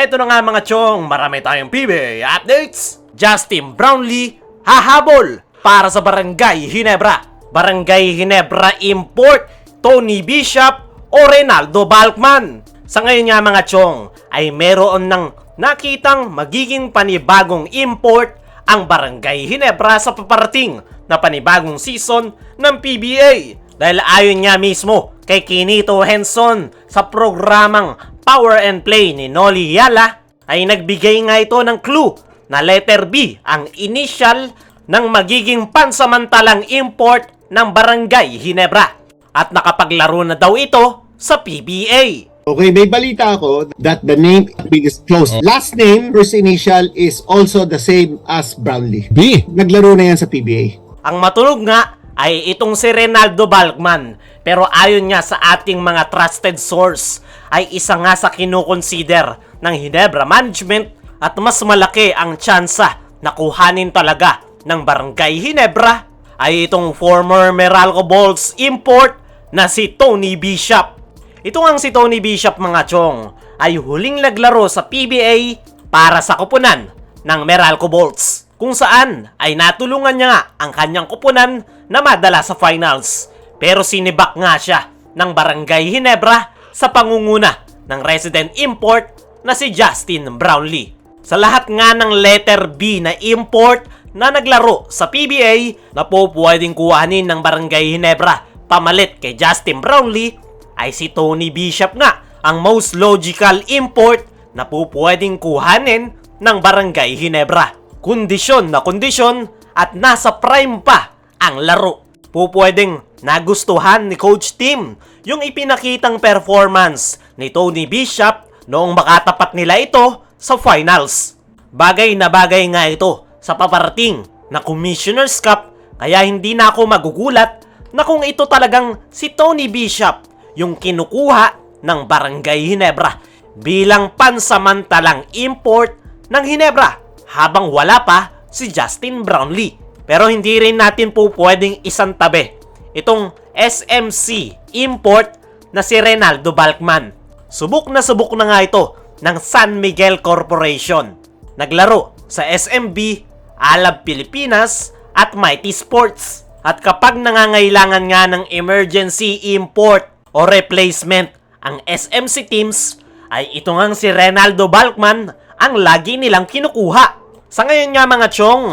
Eto na nga mga chong, marami tayong PBA updates. Justin Brownlee hahabol para sa Barangay Ginebra. Barangay Ginebra import Tony Bishop o Reynaldo Balkman. Sa ngayon nga mga chong ay meron ng nakitang magiging panibagong import ang Barangay Ginebra sa paparating na panibagong season ng PBA. Dahil ayon nga mismo kay Kinito Henson sa programang Power and Play ni Noli Yala, ay nagbigay nga ito ng clue na letter B ang initial ng magiging pansamantalang import ng Barangay Ginebra. At nakapaglaro na daw ito sa PBA. Okay, may balita ako that the name is close. Last name, first initial is also the same as Brownlee. B. Naglaro na yan sa PBA. Ang matunog nga ay itong si Reynaldo Balkman, pero ayon nga sa ating mga trusted source ay isa nga sa kinukonsider ng Ginebra management at mas malaki ang tsansa na kuhanin talaga ng Barangay Ginebra ay itong former Meralco Bolts import na si Tony Bishop. Ito ang si Tony Bishop mga chong ay huling naglaro sa PBA para sa kupunan ng Meralco Bolts, kung saan ay natulungan niya nga ang kanyang kupunan na madala sa finals. Pero sinibak nga siya ng Barangay Ginebra sa pangunguna ng resident import na si Justin Brownlee. Sa lahat nga ng letter B na import na naglaro sa PBA na po pwedeng kuhanin ng Barangay Ginebra pamalit kay Justin Brownlee, ay si Tony Bishop nga ang most logical import na po pwedeng kuhanin ng Barangay Ginebra. Kondisyon na kondisyon at nasa prime pa ang laro. Po pwedeng nagustuhan ni Coach Tim yung ipinakitang performance ni Tony Bishop noong makatapat nila ito sa finals. Bagay na bagay nga ito sa paparating na Commissioner's Cup, kaya hindi na ako magugulat na kung ito talagang si Tony Bishop yung kinukuha ng Barangay Ginebra bilang pansamantalang import ng Ginebra habang wala pa si Justin Brownlee. Pero hindi rin natin po pwedeng isantabi itong SMC import na si Reynaldo Balkman. Subok na nga ito ng San Miguel Corporation. Naglaro sa SMB, Alab Pilipinas at Mighty Sports. At kapag nangangailangan nga ng emergency import o replacement ang SMC teams, ay ito ngang si Reynaldo Balkman ang lagi nilang kinukuha. Sa ngayon nga mga chong,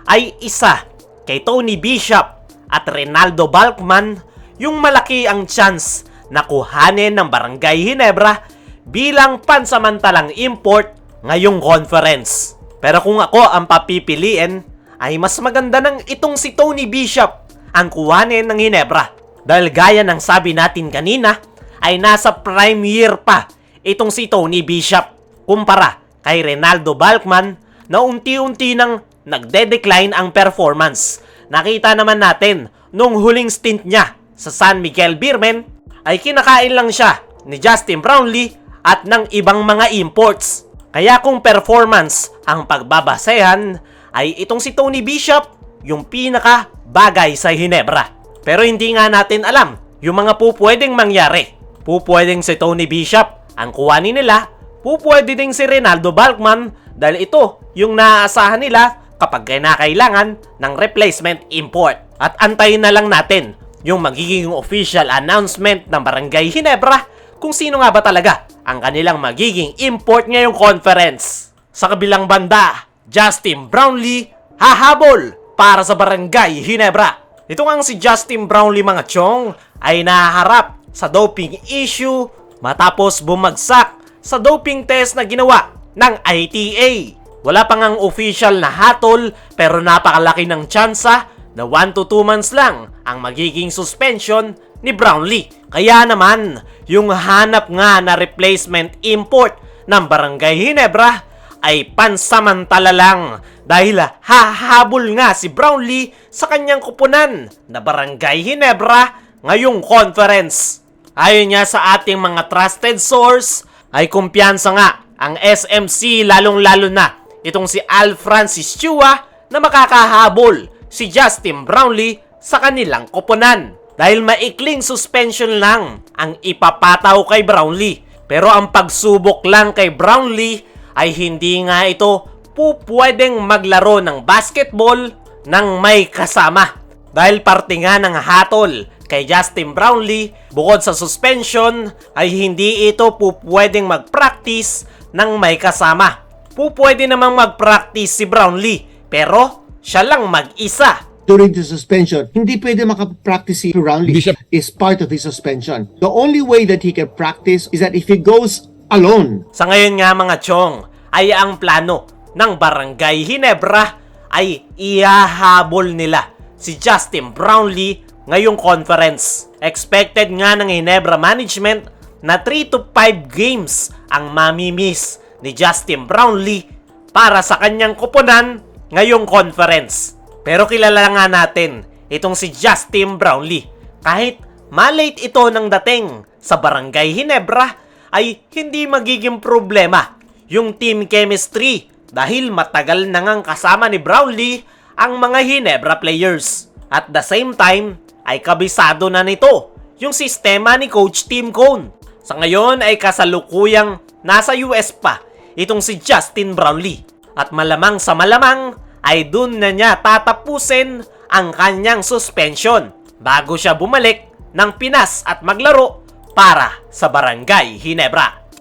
ay isa kay Tony Bishop at Reynaldo Balkman yung malaki ang chance na kuhanin ng Barangay Ginebra bilang pansamantalang import ngayong conference. Pero kung ako ang papipiliin, ay mas maganda ng itong si Tony Bishop ang kuhanin ng Ginebra. Dahil gaya ng sabi natin kanina, ay nasa prime year pa itong si Tony Bishop kumpara kay Reynaldo Balkman na unti-unti nang nagde-decline ang performance. Nakita naman natin nung huling stint niya sa San Miguel Beermen ay kinakain lang siya ni Justin Brownlee at ng ibang mga imports. Kaya kung performance ang pagbabasehan, ay itong si Tony Bishop yung pinaka bagay sa Ginebra. Pero hindi nga natin alam yung mga pupwedeng mangyari. Pupwedeng si Tony Bishop ang kuhanin nila, pupwede ding si Reynaldo Balkman dahil ito yung naaasahan nila kapag kinakailangan ng replacement import. At antayin na lang natin yung magiging official announcement ng Barangay Ginebra kung sino nga ba talaga ang kanilang magiging import ngayong conference. Sa kabilang banda, Justin Brownlee hahabol para sa Barangay Ginebra. Ito nga si Justin Brownlee mga chong ay naharap sa doping issue matapos bumagsak sa doping test na ginawa ng ITA. Wala pa ngang official na hatol pero napakalaki ng tsansa na 1 to 2 months lang ang magiging suspension ni Brownlee. Kaya naman, yung hanap nga na replacement import ng Barangay Ginebra ay pansamantala lang dahil hahabol nga si Brownlee sa kanyang kupunan na Barangay Ginebra ngayong conference. Ayon nga sa ating mga trusted source ay kumpiyansa nga ang SMC lalong-lalo na itong si Al Francis Chua na makakahabol si Justin Brownlee sa kanilang koponan. Dahil maikling suspension lang ang ipapataw kay Brownlee. Pero ang pagsubok lang kay Brownlee ay hindi nga ito pwedeng maglaro ng basketball ng may kasama. Dahil parte nga ng hatol kay Justin Brownlee, bukod sa suspension, ay hindi ito pwedeng mag-practice ng may kasama. Pwede namang mag-practice si Brownlee, pero siya lang mag-isa. During the suspension, hindi pwede makapractice si Brownlee. Is part of his suspension. The only way that he can practice is that if he goes alone. Sa ngayon nga mga chong, ay ang plano ng Barangay Ginebra ay ihahabol nila si Justin Brownlee ngayong conference. Expected nga ng Ginebra management na 3 to 5 games ang mamimiss ni Justin Brownlee para sa kanyang koponan ngayong conference. Pero kilala nga natin itong si Justin Brownlee. Kahit malate ito ng dating sa Barangay Ginebra, ay hindi magiging problema yung team chemistry dahil matagal na ngang kasama ni Brownlee ang mga Ginebra players. At the same time, ay kabisado na nito yung sistema ni Coach Tim Cone. Sa ngayon ay kasalukuyang nasa US pa itong si Justin Brownlee. At malamang sa malamang ay dun na niya tatapusin ang kanyang suspension bago siya bumalik ng Pinas at maglaro para sa Barangay Ginebra.